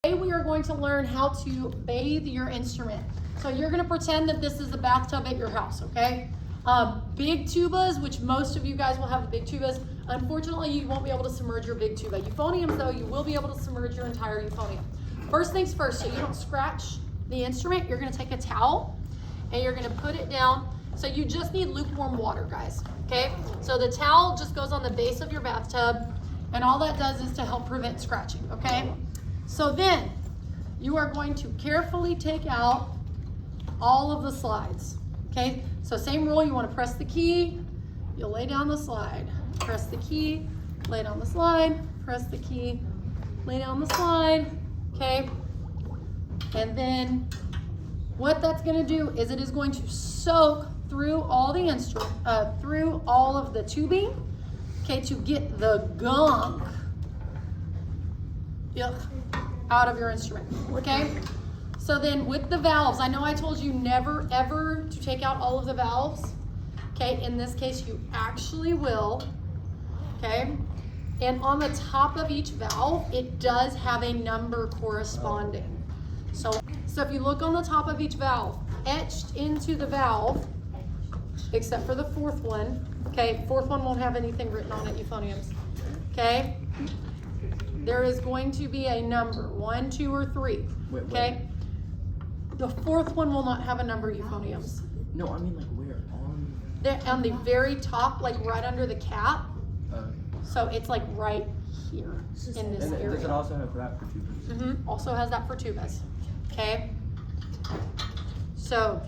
Today we are going to learn how to bathe your instrument. So you're going to pretend that this is a bathtub at your house, okay? Big tubas, which most of you guys will have the big tubas. Unfortunately, you won't be able to submerge your big tuba. Euphoniums, though, you will be able to submerge your entire euphonium. First things first, so you don't scratch the instrument, you're going to take a towel and you're going to put it down. So you just need lukewarm water, guys, okay? So the towel just goes on the base of your bathtub, and all that does is to help prevent scratching, okay? So then you are going to carefully take out all of the slides, okay? So same rule, you want to press the key, you'll lay down the slide. Press the key, lay down the slide, press the key, lay down the slide, okay? And then what that's going to do is it is going to soak through all the through all of the tubing, okay, to get the gunk out of your instrument, okay? So then with the valves, I know I told you never ever to take out all of the valves, okay? In this case, you actually will, okay? And on the top of each valve, it does have a number corresponding. So if you look on the top of each valve, etched into the valve, except for the fourth one, okay? Fourth one won't have anything written on it, euphoniums, okay? There is going to be a number, 1, 2, or 3, okay? The fourth one will not have a number, euphoniums. No, I mean like where? On the very top, like right under the cap. So it's like right here in this area. Does it also have that for tubas? Mm-hmm. Also has that for tubas. Okay. So,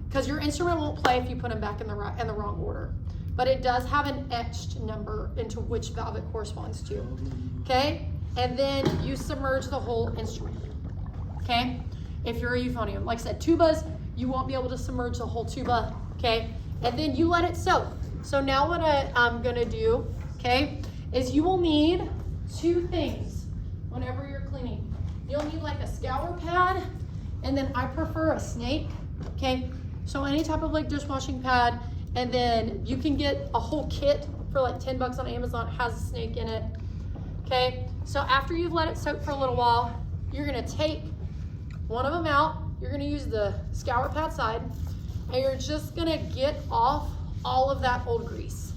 because your instrument won't play if you put them back in the wrong order, but it does have an etched number into which valve it corresponds to. Okay. And then you submerge the whole instrument. Okay. If you're a euphonium, like I said, tubas, you won't be able to submerge the whole tuba. Okay. And then you let it soak. So now what I'm gonna do, okay, is you will need 2 things whenever you're cleaning. You'll need like a scour pad, and then I prefer a snake, okay? So any type of like dishwashing pad, and then you can get a whole kit for like 10 bucks on Amazon. It has a snake in it, okay? So after you've let it soak for a little while, you're gonna take one of them out. You're gonna use the scour pad side, and you're just gonna get off all of that old grease.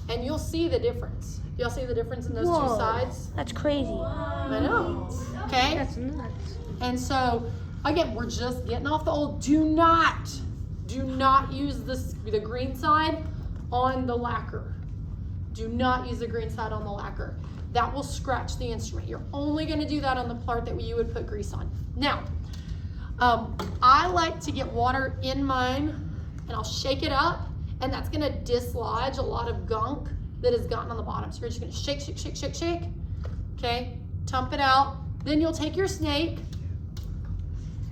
And you'll see the difference. Y'all see the difference in those 2 sides? That's crazy. I know. Okay? That's nuts. And so, again, we're just getting off the old. Do not use the green side on the lacquer. Do not use the green side on the lacquer. That will scratch the instrument. You're only going to do that on the part that you would put grease on. Now, I like to get water in mine, and I'll shake it up, and that's going to dislodge a lot of gunk that has gotten on the bottom. So you're just going to shake, shake, shake, shake, shake. Okay, dump it out. Then you'll take your snake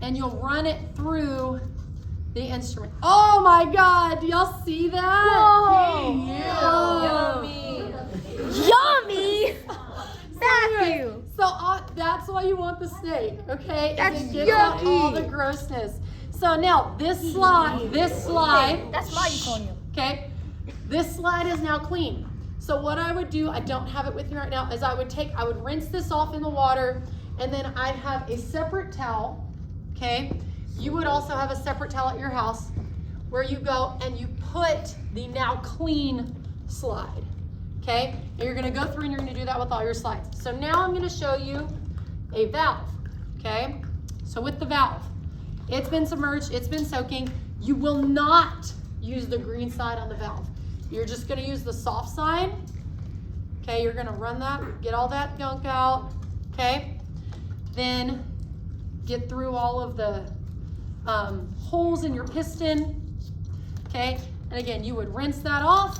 and you'll run it through the instrument. Oh my God, do y'all see that? Whoa. Yummy. Yummy! Matthew! So that's why you want the snake, okay? That's it gets out all the yucky. grossness. So now this slide, That's my euphonium. okay? This slide is now clean. So what I would do, I don't have it with me right now, is I would rinse this off in the water, and then I'd have a separate towel, okay? You would also have a separate towel at your house where you go and you put the now clean slide, okay? And you're gonna go through and you're gonna do that with all your slides. So now I'm gonna show you a valve, okay? So with the valve, it's been submerged, it's been soaking. You will not use the green side on the valve. You're just gonna use the soft side. Okay, you're gonna run that, get all that gunk out, okay? Then get through all of the holes in your piston, okay? And again, you would rinse that off.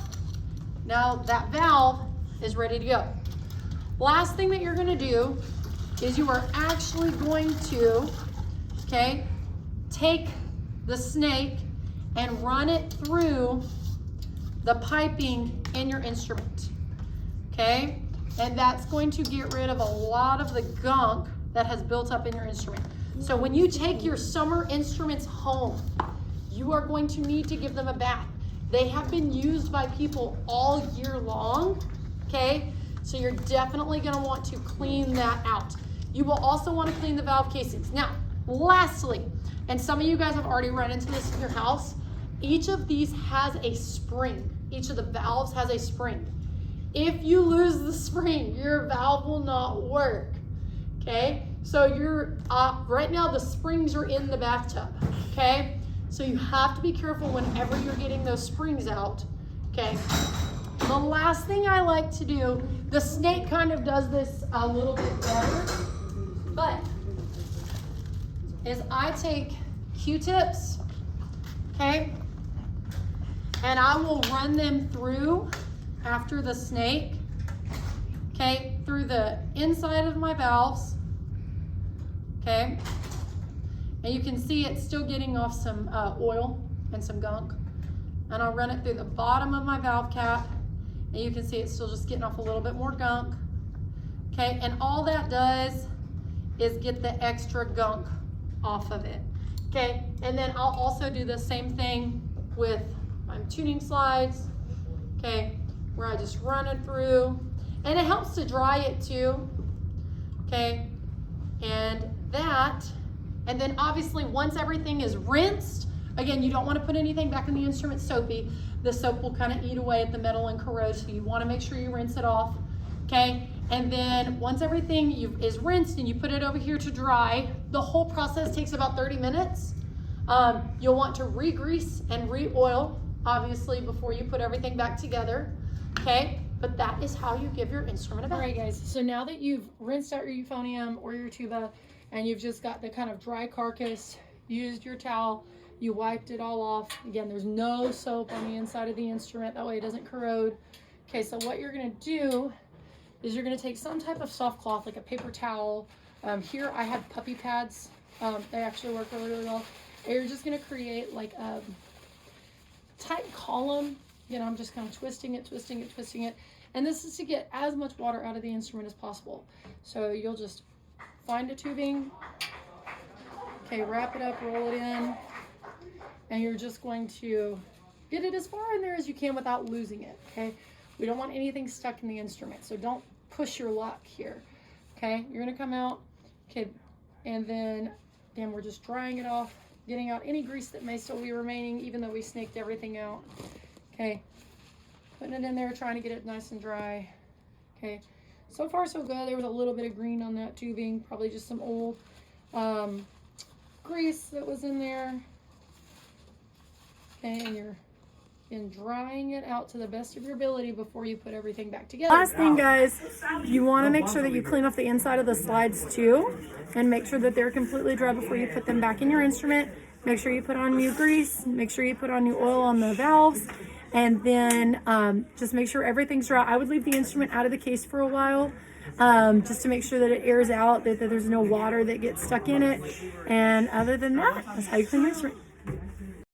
Now that valve is ready to go. Last thing that you're gonna do is you are actually going to, okay, take the snake and run it through the piping in your instrument, okay? And that's going to get rid of a lot of the gunk that has built up in your instrument. So when you take your summer instruments home, you are going to need to give them a bath. They have been used by people all year long, okay? So you're definitely gonna want to clean that out. You will also want to clean the valve casings. Now, lastly, and some of you guys have already run into this in your house, each of these has a spring. Each of the valves has a spring. If you lose the spring, your valve will not work, okay? So right now the springs are in the bathtub, okay? So you have to be careful whenever you're getting those springs out, okay? The last thing I like to do, the snake kind of does this a little bit better, but is I take Q-tips, okay? And I will run them through after the snake, okay, through the inside of my valves, okay? And you can see it's still getting off some oil and some gunk. And I'll run it through the bottom of my valve cap, and you can see it's still just getting off a little bit more gunk, okay? And all that does is get the extra gunk off of it, okay? And then I'll also do the same thing with my tuning slides, okay, where I just run it through, and it helps to dry it too, okay? And then obviously once everything is rinsed, again, you don't want to put anything back in the instrument soapy. The soap will kind of eat away at the metal and corrode, so you want to make sure you rinse it off, okay? And then once everything is rinsed and you put it over here to dry, the whole process takes about 30 minutes. You'll want to re-grease and re-oil, obviously, before you put everything back together, okay? But that is how you give your instrument a bath. All right, guys, so now that you've rinsed out your euphonium or your tuba and you've just got the kind of dry carcass, used your towel, you wiped it all off. Again, there's no soap on the inside of the instrument, that way it doesn't corrode. Okay, so what you're gonna do is you're gonna take some type of soft cloth, like a paper towel. Here I have puppy pads. They actually work really, really well. And you're just gonna create like a tight column. You know, I'm just kind of twisting it. And this is to get as much water out of the instrument as possible. So you'll just find a tubing, okay, wrap it up, roll it in, and you're just going to get it as far in there as you can without losing it, okay? We don't want anything stuck in the instrument, so don't push your luck here, okay? You're gonna come out, okay, and then, again, we're just drying it off, getting out any grease that may still be remaining, even though we snaked everything out, okay? Putting it in there, trying to get it nice and dry, okay? So far, so good. There was a little bit of green on that tubing, probably just some old grease that was in there, okay, and you're drying it out to the best of your ability before you put everything back together. Last thing, guys, you want to make sure that you clean off the inside of the slides too, and make sure that they're completely dry before you put them back in your instrument. Make sure you put on new grease, make sure you put on new oil on the valves, and then just make sure everything's dry. I would leave the instrument out of the case for a while, just to make sure that it airs out, that there's no water that gets stuck in it. And other than that, that's how you clean the instrument.